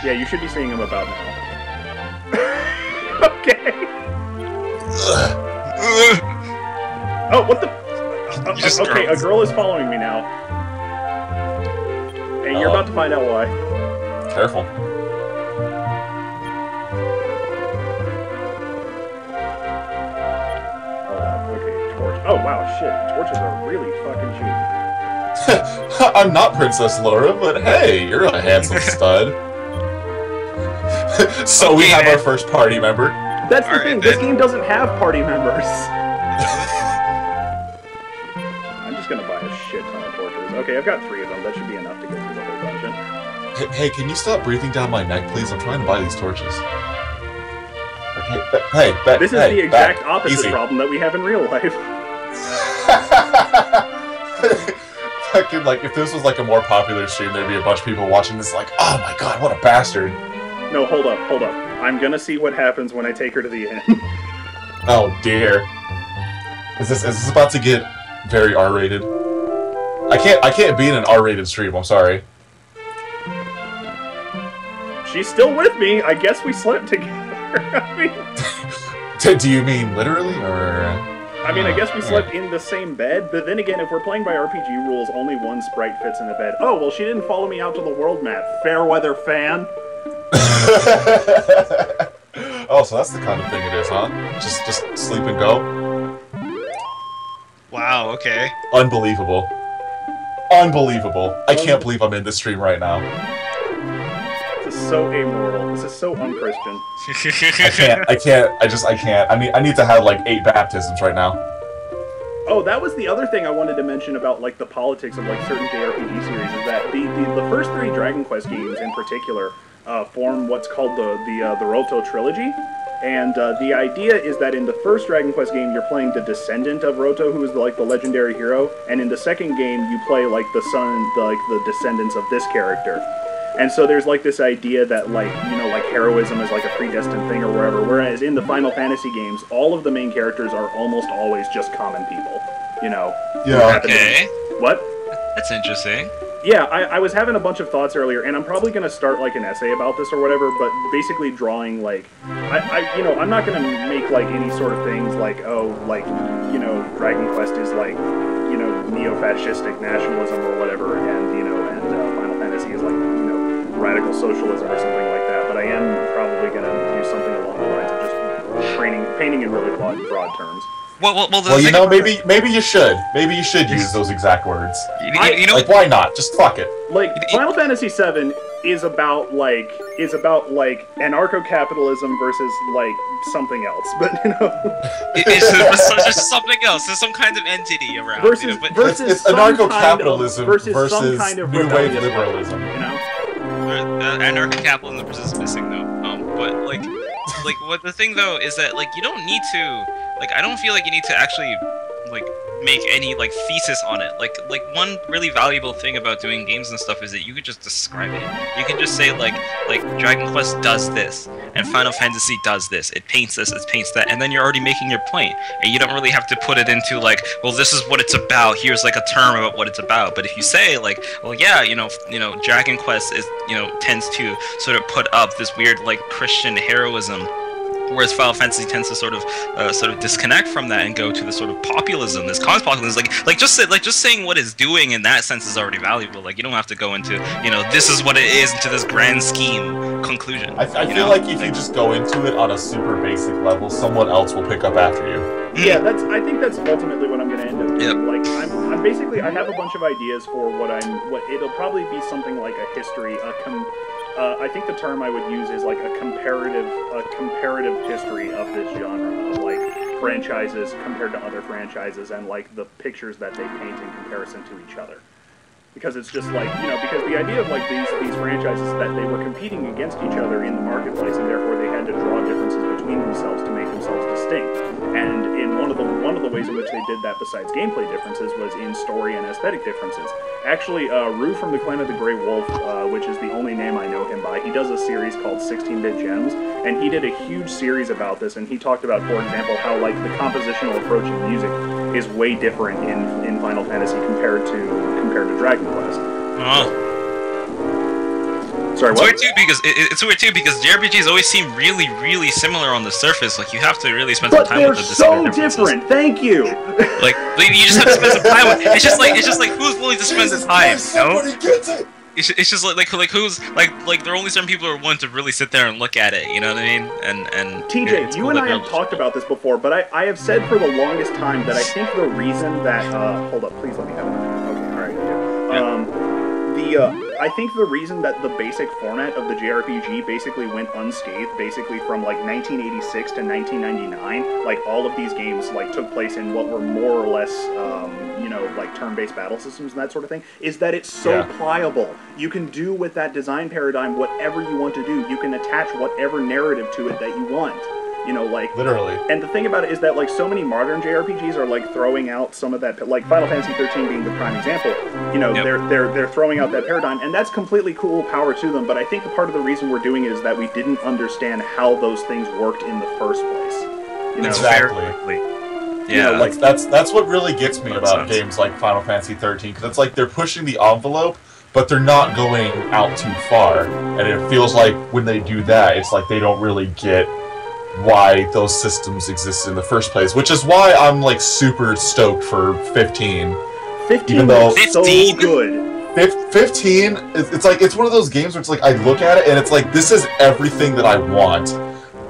Yeah, you should be seeing him about now. Okay. Oh, what the? Okay, a girl is following me now. And you're about to find out why. Careful. Okay, torch. Oh, wow, shit. Torches are really fucking cheap. I'm not Princess Laura, but hey, you're a handsome stud. So we have our first party member. That's the thing, this game doesn't have party members. I'm just gonna buy a shit ton of torches. Okay, I've got 3 of them. That should be enough to get through the whole dungeon. Hey, can you stop breathing down my neck, please? I'm trying to buy these torches. Okay, this is the exact opposite problem that we have in real life. Fucking, like, if this was like a more popular stream, there'd be a bunch of people watching this like, oh my god, what a bastard. No, hold up. I'm gonna see what happens when I take her to the inn. Oh dear. Is this about to get very R-rated? I can't be in an R-rated stream, I'm sorry. She's still with me. I guess we slept together. I mean... Do you mean literally, or...? I mean, I guess we slept in the same bed, but then again, if we're playing by RPG rules, only one sprite fits in a bed. Oh, well, she didn't follow me out to the world map. Fair weather fan. Oh, so that's the kind of thing it is, huh? Just sleep and go? Wow, okay. Unbelievable. Unbelievable. I can't believe I'm in this stream right now. This is so amoral. This is so unchristian. I can't. I mean, I need to have, like, 8 baptisms right now. Oh, that was the other thing I wanted to mention about, like, the politics of, like, certain JRPG series, is that the first 3 Dragon Quest games, in particular, form what's called the Roto trilogy, and the idea is that in the first Dragon Quest game you're playing the descendant of Roto, who is like the legendary hero, and in the second game you play like the the descendants of this character. And so there's like this idea that like, you know, like heroism is like a predestined thing or wherever, whereas in the Final Fantasy games all of the main characters are almost always just common people, you know. Yeah. Okay. What? That's interesting. Yeah, I was having a bunch of thoughts earlier, and I'm probably going to start, like, an essay about this or whatever, but basically drawing, like, you know, I'm not going to make, like, any sort of things like, oh, like, you know, Dragon Quest is, like, you know, neo-fascistic nationalism or whatever, and, you know, and Final Fantasy is, like, you know, radical socialism or something like that, but I am probably going to do something along the lines of just painting in really broad terms. Well, you know, maybe you should. Maybe you should use those exact words. You know, like, why not? Just fuck it. Like, Final Fantasy VII is about anarcho-capitalism versus, like, something else. But, you know... There's something else. There's some kind of entity around. Versus, you know, but it's anarcho-capitalism versus some kind of new wave liberalism. You know? Anarcho-capitalism is missing, though. But, like, what the thing, though, is that, like, you don't need to... Like, I don't feel like you need to actually, like, make any, like, thesis on it. Like, one really valuable thing about doing games and stuff is that you could just describe it. You can just say, like Dragon Quest does this, and Final Fantasy does this. It paints this, it paints that, and then you're already making your point. And you don't really have to put it into, like, well, this is what it's about. Here's, like, a term about what it's about. But if you say, like, well, yeah, you know, Dragon Quest is, you know, tends to sort of put up this weird, like, Christian heroism, whereas Final Fantasy tends to sort of disconnect from that and go to the sort of populism, this cosmopolitanism. Like just saying what it's doing in that sense is already valuable. Like, you don't have to go into, you know, this is what it is, into this grand scheme conclusion. I feel like if you just go into it on a super basic level, someone else will pick up after you. Yeah, I think that's ultimately what I'm going to end up doing. Yep. Like, I'm basically, I have a bunch of ideas for what it'll probably be something like a history, I think the term I would use is like a comparative history of this genre, of like franchises compared to other franchises, and like the pictures that they paint in comparison to each other. Because it's just like, you know, because the idea of like these franchises is that they were competing against each other in the marketplace, and therefore they had to draw differences between themselves to make themselves distinct. And in one of the ways in which they did that, besides gameplay differences, was in story and aesthetic differences. Actually, Rue from the Clan of the Grey Wolf, which is the only name I know him by, he does a series called 16-Bit Gems, and he did a huge series about this, and he talked about, for example, how like the compositional approach in music is way different in Final Fantasy compared to Dragon Quest. Sorry, It's what? weird too because it's weird too because JRPGs always seem really, really similar on the surface. Like you have to really spend some But time with them they're to see so the differences. different. Thank you. Like you just have to spend some time with. It's just like who's willing to spend the time? You know? Somebody gets it. It's just like who's like there are only certain people who are willing to really sit there and look at it. You know what I mean? And TJ, it's you cool and that I they're- have talked about this before, but I have said for the longest time that I think the reason that hold up, please let me have it. Okay, all right, I think the reason that the basic format of the JRPG basically went unscathed, basically from like 1986 to 1999, like all of these games like took place in what were more or less, like turn-based battle systems and that sort of thing, is that it's so pliable. You can do with that design paradigm whatever you want to do. You can attach whatever narrative to it that you want. Literally. And the thing about it is that, like, so many modern JRPGs are, like, throwing out some of that, like, Final Fantasy 13 being the prime example. They're throwing out that paradigm, and that's completely cool, power to them, but I think the part of the reason we're doing it is that we didn't understand how those things worked in the first place. Exactly. Yeah, like that's what really gets me about sense. games like Final Fantasy 13, because it's like they're pushing the envelope, but they're not going out too far, and it feels like when they do that, it's like they don't really get why those systems exist in the first place, which is why I'm like super stoked for 15. 15 even though is so 15? good. 15, it's like, it's one of those games where it's like, I look at it and it's like, this is everything that I want,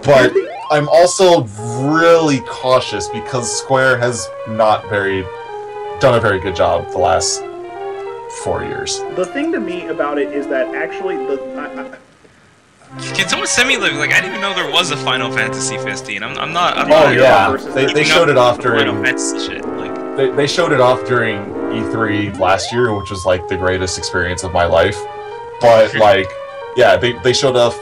but I'm also really cautious because Square has not done a very good job the last 4 years. The thing to me about it is that actually Can someone send me like I didn't even know there was a Final Fantasy 15. I'm not. Oh yeah, versus they keeping showed up it off with the Final during Fantasy shit. Like they showed it off during E3 last year, which was like the greatest experience of my life. But like, yeah, they showed off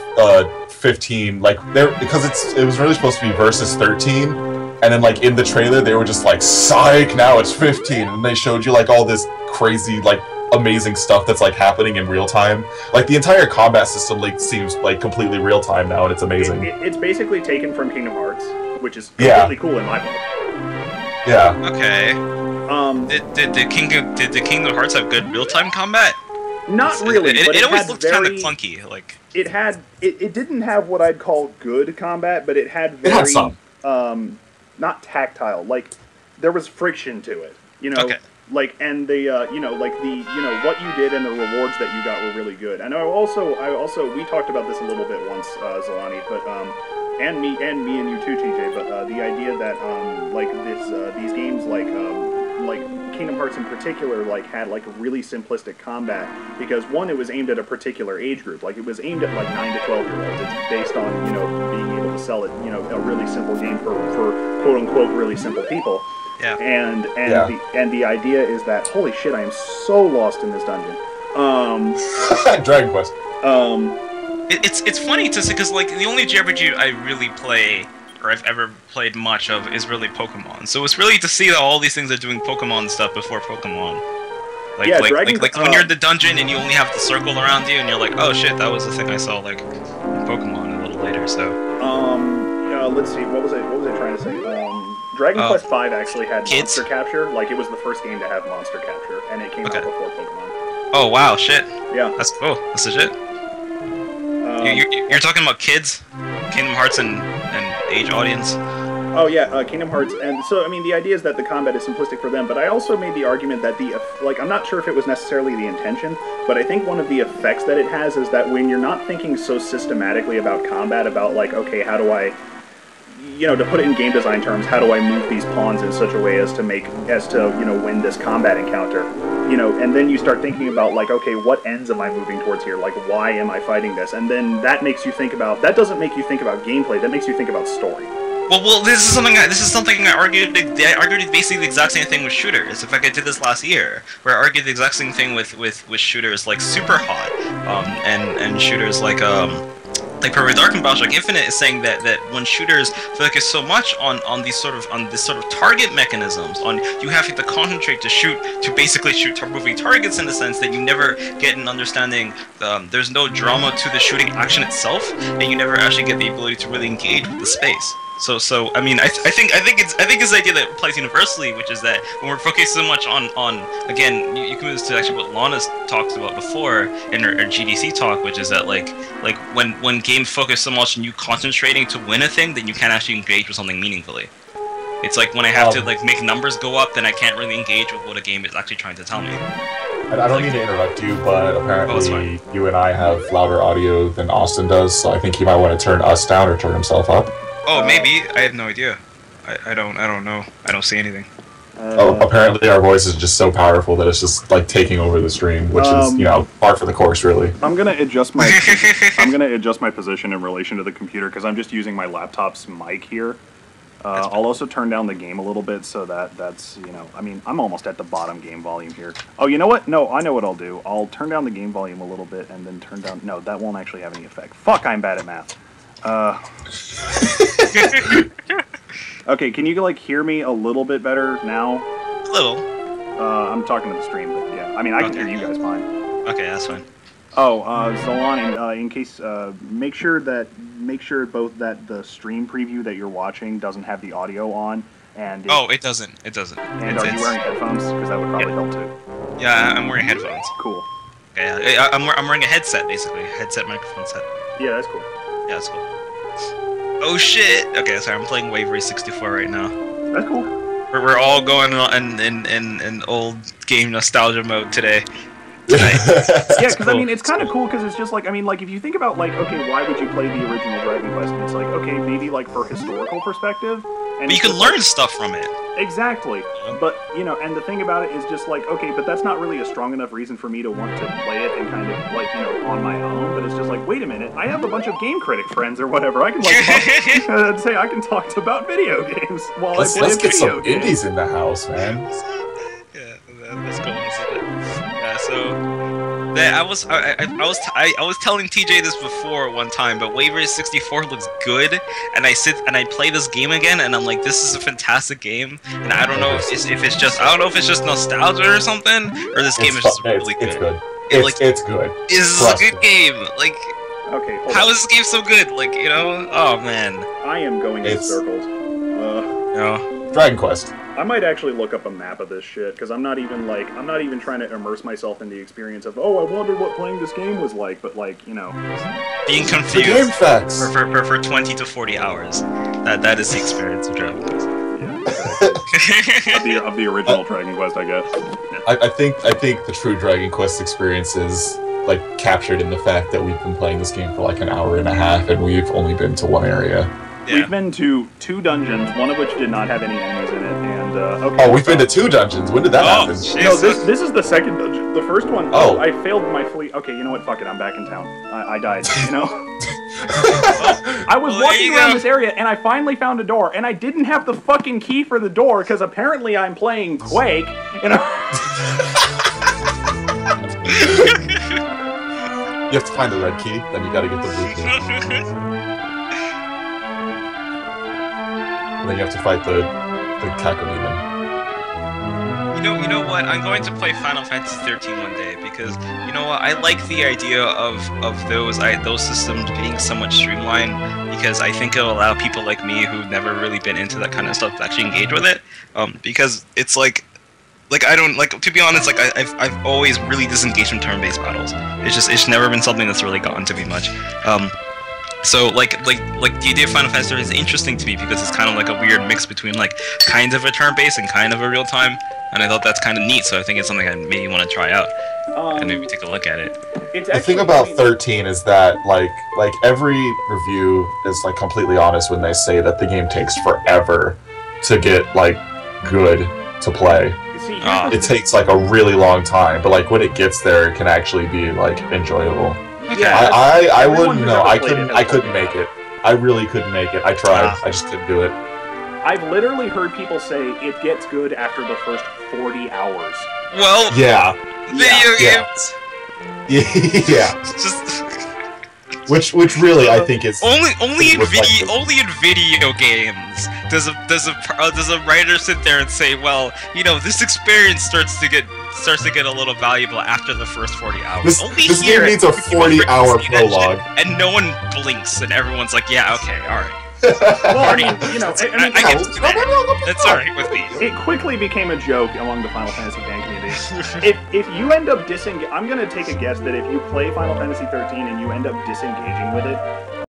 15 like because it was really supposed to be versus 13, and then like in the trailer they were just like, psych, now it's 15, and they showed you like all this crazy like amazing stuff that's like happening in real time. Like the entire combat system like seems like completely real time now, and it's amazing. it's basically taken from Kingdom Hearts, which is completely cool in my book. Yeah. okay, did Kingdom Hearts have good real time combat? Not really, but It always had looked kind of very- clunky. Like It didn't have what I'd call good combat, but it had very had some. Not tactile. Like there was friction to it. Okay. Like and the what you did and the rewards that you got were really good. And I also we talked about this a little bit once, Zolani, but and me and you too, TJ. But the idea that these games like Kingdom Hearts in particular had like really simplistic combat because one, it was aimed at a particular age group. Like it was aimed at like 9 to 12-year-olds. It's based on being able to sell it a really simple game for quote unquote really simple people. Yeah. And the idea is that holy shit, I am so lost in this dungeon. Dragon Quest. It's funny to see because like the only JRPG I really play or I've ever played much of is really Pokemon. So it's really to see that all these things are doing Pokemon stuff before Pokemon. Like when you're in the dungeon and you only have the circle around you and you're like, oh shit, that was the thing I saw like in Pokemon a little later. So let's see, what was I trying to say? Dragon Quest V actually had monster capture. Like it was the first game to have monster capture, and it came out before Pokemon. Oh wow, shit. Yeah. That's legit. You're talking about kids, Kingdom Hearts and age audience. Oh yeah, Kingdom Hearts, and so I mean the idea is that the combat is simplistic for them, but I also made the argument that I'm not sure if it was necessarily the intention, but I think one of the effects that it has is that when you're not thinking so systematically about combat, about like, okay, how do I, to put it in game design terms, how do I move these pawns in such a way as to win this combat encounter, and then you start thinking about like, okay, what ends am I moving towards here? Like, why am I fighting this? And then that makes you think about, that doesn't make you think about gameplay, that makes you think about story. Well, this is something I argued. I argued basically the exact same thing with shooters. In fact, I did this last year, where I argued the exact same thing with shooters like Super Hot, and shooters like Perfect Dark and Bioshock Infinite is saying that when shooters focus so much on this sort of target mechanisms, on you having to concentrate to basically shoot moving targets in the sense that you never get an understanding. There's no drama to the shooting action itself, and you never actually get the ability to really engage with the space. So I mean, I think it's the idea that applies universally, which is that when we're focused so much on again, you can move this to actually what Lana's talked about before in her GDC talk, which is that like when games focus so much on you concentrating to win a thing, then you can't actually engage with something meaningfully. It's like when I have to like make numbers go up, then I can't really engage with what a game is actually trying to tell me. I don't mean to interrupt you, but apparently you and I have louder audio than Austin does, so I think he might want to turn us down or turn himself up. Oh, maybe. I have no idea. I don't know. I don't see anything. Apparently our voice is just so powerful that it's just like taking over the stream, which is, you know, par for the course, really. I'm gonna adjust my position in relation to the computer because I'm just using my laptop's mic here. I'll also turn down the game a little bit so that's, you know, I mean, I'm almost at the bottom game volume here. Oh, you know what? No, I know what I'll do. I'll turn down the game volume a little bit and then turn down... No, that won't actually have any effect. Fuck, I'm bad at math. Okay, can you, like, hear me a little bit better now? A little. I'm talking to the stream, but yeah. I mean, I can hear you guys fine. Okay, that's fine. Oh, Zolani, in case, make sure both that the stream preview that you're watching doesn't have the audio on, and... it doesn't. It doesn't. And are you wearing headphones? Because that would probably help too. Yeah, I'm wearing headphones. Cool. Okay, I'm wearing a headset, basically. Headset, microphone set. Yeah, that's cool. Yeah, that's cool. Oh shit! Okay, sorry, I'm playing Wave Race 64 right now. That's cool. We're all going in old game nostalgia mode today. Yeah, because I mean, it's kind of cool because it's just like, I mean, like if you think about like, okay, why would you play the original Dragon Quest? And it's like, okay, maybe like for historical perspective. And but you can learn stuff from it. Exactly. But, you know, and the thing about it is just like, okay, but that's not really a strong enough reason for me to want to play it and kind of like, you know, on my own. But it's just like, wait a minute, I have a bunch of game critic friends or whatever. I can like say I can talk about video games while I play a video game. Let's get some indies in the house, man. Yeah, let's go. Yeah, so I was telling TJ this before one time, but Wave Race 64 looks good, and I sit and I play this game again, and I'm like, this is a fantastic game, and I don't know if it's just nostalgia or something, or this game is just really good. It's good. It's good. This is a good game. Like, okay, how is this game so good? Like, you know, oh man. I am going in circles. Dragon Quest. I might actually look up a map of this shit, because I'm not even trying to immerse myself in the experience of, oh, I wondered what playing this game was like, but like, you know... Being confused game facts. For 20 to 40 hours. That is the experience of Dragon Quest. Yeah, of the original Dragon Quest, I guess. Yeah. I think the true Dragon Quest experience is like captured in the fact that we've been playing this game for like an hour and a half, and we've only been to one area. Yeah. We've been to 2 dungeons, one of which did not have any enemies in it, and okay. Oh, we've been to 2 dungeons. When did that happen? Geez. No, this is the second dungeon. The first one, I failed my fleet. Okay, you know what? Fuck it. I'm back in town. I died. You know. I was walking around this area, and I finally found a door, and I didn't have the fucking key for the door because apparently I'm playing Quake. You know. You have to find the red key, then you gotta get the blue key. And then you have to fight the Kakamine. You know what? I'm going to play Final Fantasy 13 one day because you know what? I like the idea of those systems being somewhat streamlined because I think it'll allow people like me who've never really been into that kind of stuff to actually engage with it. Because it's like I don't like, to be honest, like I've always really disengaged from turn-based battles. It's never been something that's really gotten to me much. So like the idea of Final Fantasy is interesting to me because it's kind of like a weird mix between like kind of a turn-based and kind of a real-time, and I thought that's kind of neat. So I think it's something I maybe want to try out and maybe take a look at it. The thing about 13 is that like every review is like completely honest when they say that the game takes forever to get like good to play. It takes like a really long time, but like when it gets there, it can actually be like enjoyable. Yeah, I wouldn't know. I couldn't make it. I really couldn't make it. I tried. I just couldn't do it. I've literally heard people say it gets good after the first 40 hours. Well, yeah. Video games. Yeah. Just which really I think is only in video games does a writer sit there and say, well, you know, this experience starts to get a little valuable after the first 40 hours. This game needs a 40-hour prologue. And no one blinks, and everyone's like, yeah, okay, alright. Well, I mean, you know, I get to that. That's alright with me. It quickly became a joke among the Final Fantasy fan community. If you end up I'm gonna take a guess that if you play Final Fantasy 13 and you end up disengaging with it,